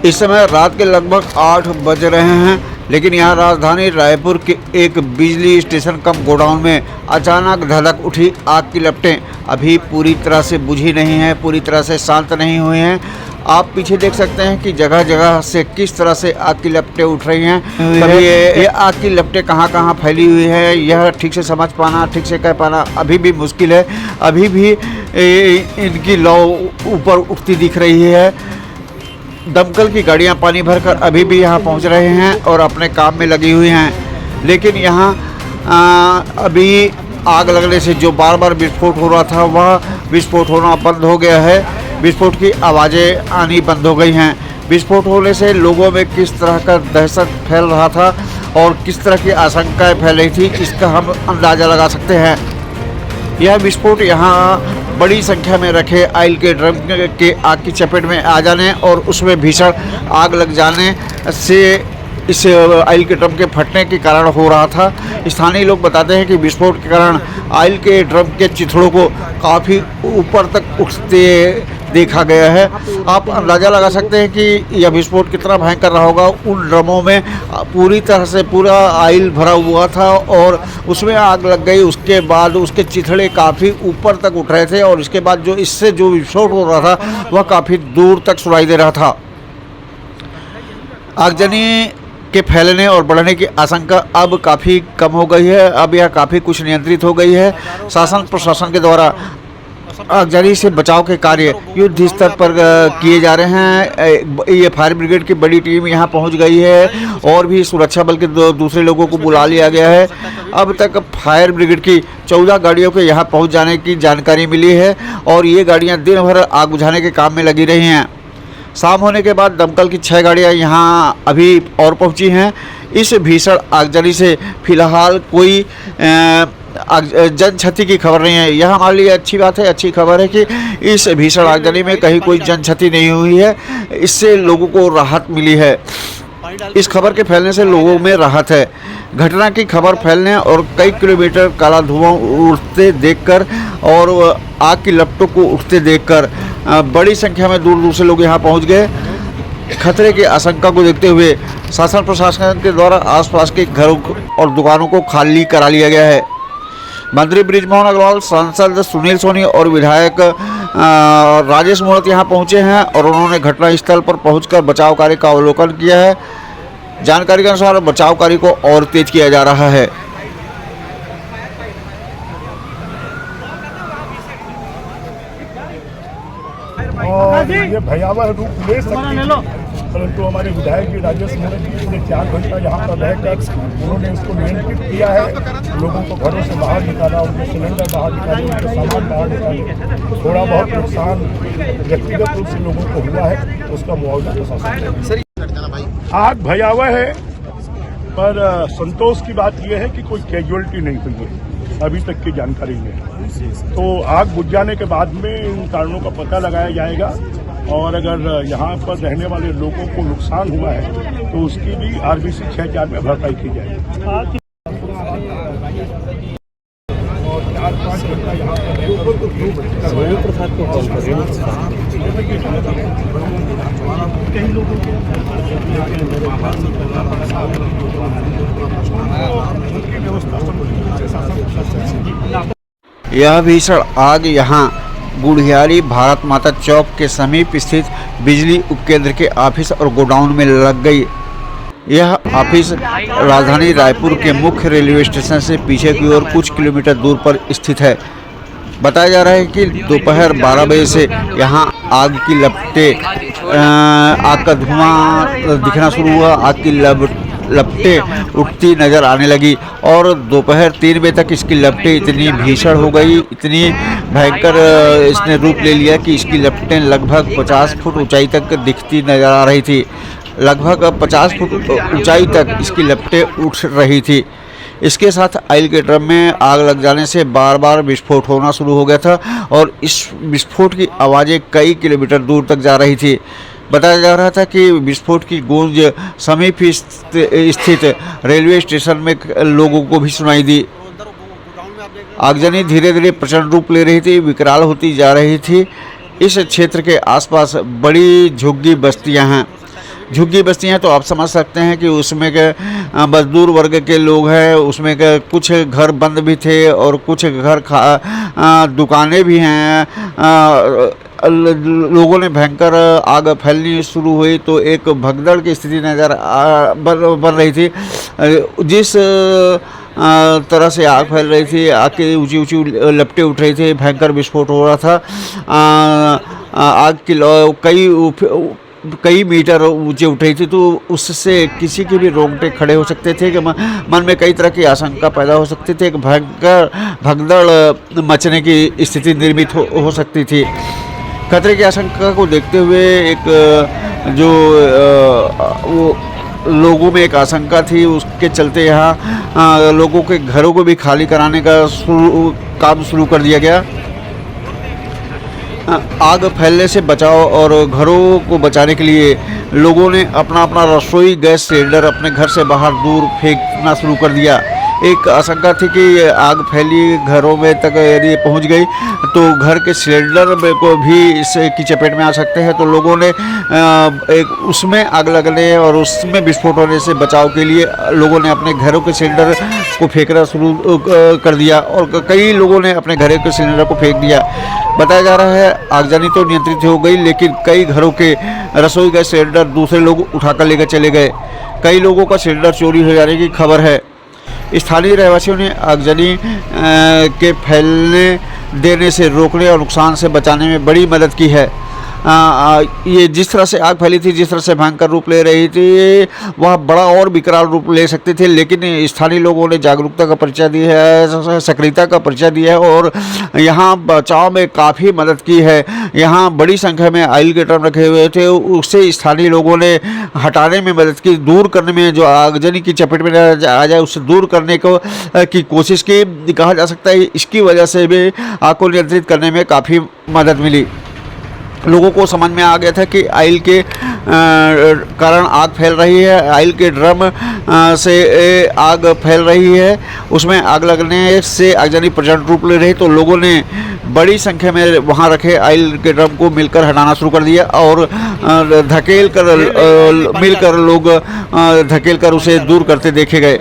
इस समय रात के लगभग 8 बज रहे हैं, लेकिन यहाँ राजधानी रायपुर के एक बिजली स्टेशन कम गोडाउन में अचानक धधक उठी आग की लपटें अभी पूरी तरह से बुझी नहीं हैं, पूरी तरह से शांत नहीं हुई हैं। आप पीछे देख सकते हैं कि जगह जगह से किस तरह से आग की लपटें उठ रही हैं। तभी ये आग की लपटें कहाँ कहाँ फैली हुई है, यह ठीक से समझ पाना, ठीक से कह पाना अभी भी मुश्किल है। अभी भी इनकी लौ ऊपर उठती दिख रही है। दमकल की गाड़ियां पानी भरकर अभी भी यहां पहुंच रहे हैं और अपने काम में लगी हुई हैं, लेकिन यहां अभी आग लगने से जो बार बार विस्फोट हो रहा था वह विस्फोट होना बंद हो गया है। विस्फोट की आवाज़ें आनी बंद हो गई हैं। विस्फोट होने से लोगों में किस तरह का दहशत फैल रहा था और किस तरह की आशंकाएं फैल रही थी, इसका हम अंदाज़ा लगा सकते हैं। यह विस्फोट यहाँ बड़ी संख्या में रखे ऑयल के ड्रम के आग की चपेट में आ जाने और उसमें भीषण आग लग जाने से इस ऑयल के ड्रम के फटने के कारण हो रहा था। स्थानीय लोग बताते हैं कि विस्फोट के कारण ऑयल के ड्रम के चिथड़ों को काफ़ी ऊपर तक उठते देखा गया है। आप अंदाज़ा लगा सकते हैं कि यह विस्फोट कितना भयंकर रहा होगा। उन ड्रमों में पूरी तरह से पूरा ऑयल भरा हुआ था और उसमें आग लग गई। उसके बाद उसके चिथड़े काफ़ी ऊपर तक उठ रहे थे और इसके बाद जो विस्फोट हो रहा था वह काफ़ी दूर तक सुनाई दे रहा था। आगजनी के फैलने और बढ़ने की आशंका अब काफ़ी कम हो गई है। अब यह काफ़ी कुछ नियंत्रित हो गई है। शासन प्रशासन के द्वारा आगजनी से बचाव के कार्य युद्ध स्तर पर किए जा रहे हैं। ये फायर ब्रिगेड की बड़ी टीम यहाँ पहुँच गई है और भी सुरक्षा बल के दूसरे लोगों को बुला लिया गया है। अब तक फायर ब्रिगेड की 14 गाड़ियों के यहाँ पहुँच जाने की जानकारी मिली है और ये गाड़ियाँ दिन भर आग बुझाने के काम में लगी रही हैं। शाम होने के बाद दमकल की 6 गाड़ियाँ यहाँ अभी और पहुँची हैं। इस भीषण आगजनी से फिलहाल कोई जन क्षति की खबर नहीं है। यह हमारे लिए अच्छी बात है, अच्छी खबर है कि इस भीषण आगजनी में कहीं कोई जन क्षति नहीं हुई है। इससे लोगों को राहत मिली है। इस खबर के फैलने से लोगों में राहत है। घटना की खबर फैलने और कई किलोमीटर काला धुआं उड़ते देखकर और आग की लपटों को उठते देखकर बड़ी संख्या में दूर दूर से लोग यहां पहुंच गए। खतरे की आशंका को देखते हुए शासन प्रशासन के द्वारा आसपास के घरों और दुकानों को खाली करा लिया गया है। मंत्री बृजमोहन अग्रवाल, सांसद सुनील सोनी और विधायक राजेश मूर्त यहां पहुंचे हैं और उन्होंने घटनास्थल पर पहुंचकर बचाव कार्य का अवलोकन किया है। जानकारी के अनुसार बचाव कार्य को और तेज किया जा रहा है। और ये भयावह रूप ले सकती है, परंतु हमारे विधायक जी राजेश मूर्त जी पिछले 4 घंटा यहाँ पर रहकर उन्होंने इसको नियंत्रित किया है। लोगों को घरों से बाहर निकाला, उनके सिलेंडर बाहर निकाले, उनके सामान बाहर निकाले। थोड़ा बहुत नुकसान व्यक्तिगत रूप से लोगों को हुआ है, उसका मुआवजा प्रशासन। आग भयावह है, पर संतोष की बात यह है कि कोई कैजुअलिटी नहीं हुई है अभी तक की जानकारी में। तो आग बुझ जाने के बाद में इन कारणों का पता लगाया जाएगा और अगर यहाँ पर रहने वाले लोगों को नुकसान हुआ है तो उसकी भी RBC 6/4 में भरपाई की जाएगी। और 4-5 घंटा यहाँ यह भीषण आग यहाँ गुढ़ियारी भारत माता चौक के समीप स्थित बिजली उपकेंद्र के ऑफिस और गोडाउन में लग गई। यह ऑफिस राजधानी रायपुर के मुख्य रेलवे स्टेशन से पीछे की ओर कुछ किलोमीटर दूर पर स्थित है। बताया जा रहा है कि दोपहर 12 बजे से यहाँ आग की लपटें, आग का धुआं दिखना शुरू हुआ। आग की लपटें उठती नज़र आने लगी और दोपहर 3 बजे तक इसकी लपटें इतनी भीषण हो गई, इतनी भयंकर इसने रूप ले लिया कि इसकी लपटें लगभग 50 फुट ऊंचाई तक दिखती नज़र आ रही थी। लगभग 50 फुट ऊंचाई तक इसकी लपटें उठ रही थी। इसके साथ ऑयल के ड्रम में आग लग जाने से बार बार विस्फोट होना शुरू हो गया था और इस विस्फोट की आवाज़ें कई किलोमीटर दूर तक जा रही थी। बताया जा रहा था कि विस्फोट की गूंज समीप स्थित रेलवे स्टेशन में लोगों को भी सुनाई दी। आगजनी धीरे धीरे प्रचंड रूप ले रही थी, विकराल होती जा रही थी। इस क्षेत्र के आसपास बड़ी झुग्गी बस्तियां हैं। झुग्गी बस्ती हैं, तो आप समझ सकते हैं कि उसमें के मजदूर वर्ग के लोग हैं, उसमें के कुछ घर बंद भी थे और कुछ घर दुकानें भी हैं। लोगों ने भयंकर आग फैलनी शुरू हुई तो एक भगदड़ की स्थिति नज़र बन रही थी। जिस तरह से आग फैल रही थी, आग की ऊंची ऊंची लपटें उठ रही थी, भयंकर विस्फोट हो रहा था। आग की कई मीटर ऊंचे उठ रही थी, तो उससे किसी के भी रोंगटे खड़े हो सकते थे कि मन में कई तरह की आशंका पैदा हो सकती थी। एक भयंकर भगदड़ मचने की स्थिति निर्मित हो सकती थी। खतरे की आशंका को देखते हुए एक वो लोगों में एक आशंका थी, उसके चलते यहाँ लोगों के घरों को भी खाली कराने का काम शुरू कर दिया गया। आग फैलने से बचाव और घरों को बचाने के लिए लोगों ने अपना रसोई गैस सिलेंडर अपने घर से बाहर दूर फेंकना शुरू कर दिया। एक आशंका थी कि आग फैली घरों में तक यदि पहुंच गई तो घर के सिलेंडर को भी इसकी चपेट में आ सकते हैं। तो लोगों ने एक उसमें आग लगने और उसमें विस्फोट होने से बचाव के लिए लोगों ने अपने घरों के सिलेंडर को फेंकना शुरू कर दिया और कई लोगों ने अपने घरों के सिलेंडर को फेंक दिया। बताया जा रहा है आगजनी तो नियंत्रित हो गई, लेकिन कई घरों के रसोई गैस सिलेंडर दूसरे लोग उठाकर लेकर चले गए। कई लोगों का सिलेंडर चोरी हो जाने की खबर है। स्थानीय रहवासियों ने आगजनी के फैलने देने से रोकने और नुकसान से बचाने में बड़ी मदद की है। ये जिस तरह से आग फैली थी, जिस तरह से भयंकर रूप ले रही थी, वह बड़ा और विकराल रूप ले सकती थी, लेकिन स्थानीय लोगों ने जागरूकता का परिचय दिया है, सक्रियता का परिचय दिया है और यहाँ बचाव में काफ़ी मदद की है। यहाँ बड़ी संख्या में ऑयल के ड्रम रखे हुए थे, उससे स्थानीय लोगों ने हटाने में मदद की, दूर करने में, जो आगजनी की चपेट में आ जाए उससे दूर करने की कोशिश की। कहा जा सकता है इसकी वजह से भी आग को नियंत्रित करने में काफ़ी मदद मिली। लोगों को समझ में आ गया था कि ऑयल के कारण आग फैल रही है, ऑयल के ड्रम से आग फैल रही है, उसमें आग लगने से आगजनी प्रचंड रूप ले रही। तो लोगों ने बड़ी संख्या में वहां रखे ऑयल के ड्रम को मिलकर हटाना शुरू कर दिया और मिलकर लोग धकेल कर उसे दूर करते देखे गए।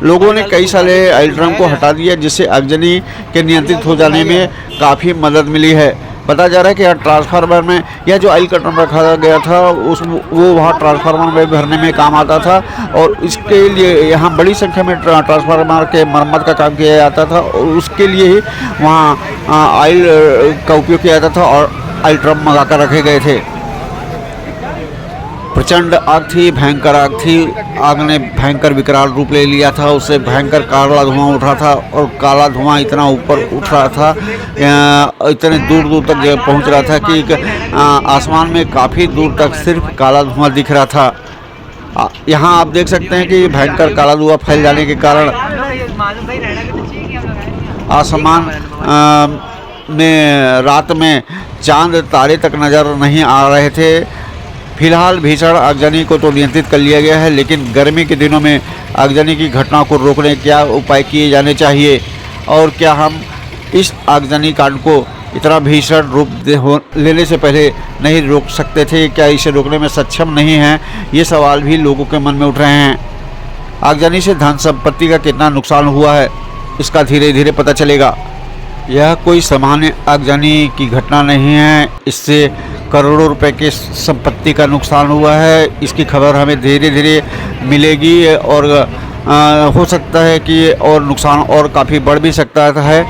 लोगों ने कई सारे ऑयल ड्रम को हटा दिया, जिससे आगजनी के नियंत्रित हो जाने में काफ़ी मदद मिली है। बताया जा रहा है कि यहाँ ट्रांसफार्मर में यह जो ऑयल का ड्रम रखा गया था वो वहाँ ट्रांसफार्मर में भरने में काम आता था और इसके लिए यहाँ बड़ी संख्या में ट्रांसफार्मर के मरम्मत का काम किया जाता था और उसके लिए ही वहाँ ऑयल का उपयोग किया जाता था और ऑयल ड्रम मंगा कर रखे गए थे। प्रचंड आग थी, भयंकर आग थी। आग ने भयंकर विकराल रूप ले लिया था, उससे भयंकर काला धुआं उठ रहा था और काला धुआं इतना ऊपर उठ रहा था, इतने दूर दूर तक पहुंच रहा था कि आसमान में काफ़ी दूर तक सिर्फ काला धुआं दिख रहा था। यहाँ आप देख सकते हैं कि भयंकर काला धुआं फैल जाने के कारण आसमान में रात में चांद तारे तक नज़र नहीं आ रहे थे। फिलहाल भीषण आगजनी को तो नियंत्रित कर लिया गया है, लेकिन गर्मी के दिनों में आगजनी की घटनाओं को रोकने क्या उपाय किए जाने चाहिए और क्या हम इस आगजनी कांड को इतना भीषण रूप लेने से पहले नहीं रोक सकते थे? क्या इसे रोकने में सक्षम नहीं हैं? ये सवाल भी लोगों के मन में उठ रहे हैं। आगजनी से धन संपत्ति का कितना नुकसान हुआ है, इसका धीरे धीरे पता चलेगा। यह कोई सामान्य आगजनी की घटना नहीं है, इससे करोड़ों रुपए की संपत्ति का नुकसान हुआ है। इसकी खबर हमें धीरे धीरे मिलेगी और हो सकता है कि और नुकसान और काफ़ी बढ़ भी सकता है।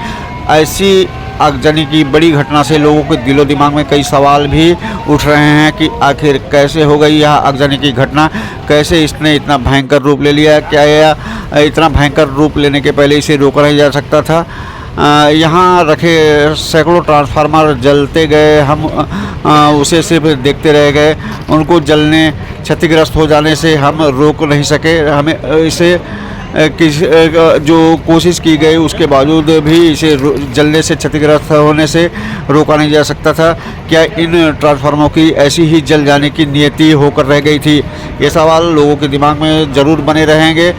ऐसी आगजनी की बड़ी घटना से लोगों के दिलो दिमाग में कई सवाल भी उठ रहे हैं कि आखिर कैसे हो गई यह आगजनी की घटना, कैसे इसने इतना भयंकर रूप ले लिया, क्या यह इतना भयंकर रूप लेने के पहले इसे रोका नहीं जा सकता था? यहाँ रखे सैकड़ों ट्रांसफार्मर जलते गए, हम उसे सिर्फ देखते रह गए। उनको जलने, क्षतिग्रस्त हो जाने से हम रोक नहीं सके। हमें इसे जो कोशिश की गई उसके बावजूद भी इसे जलने से, क्षतिग्रस्त होने से रोका नहीं जा सकता था। क्या इन ट्रांसफार्मरों की ऐसी ही जल जाने की नियति होकर रह गई थी? ये सवाल लोगों के दिमाग में ज़रूर बने रहेंगे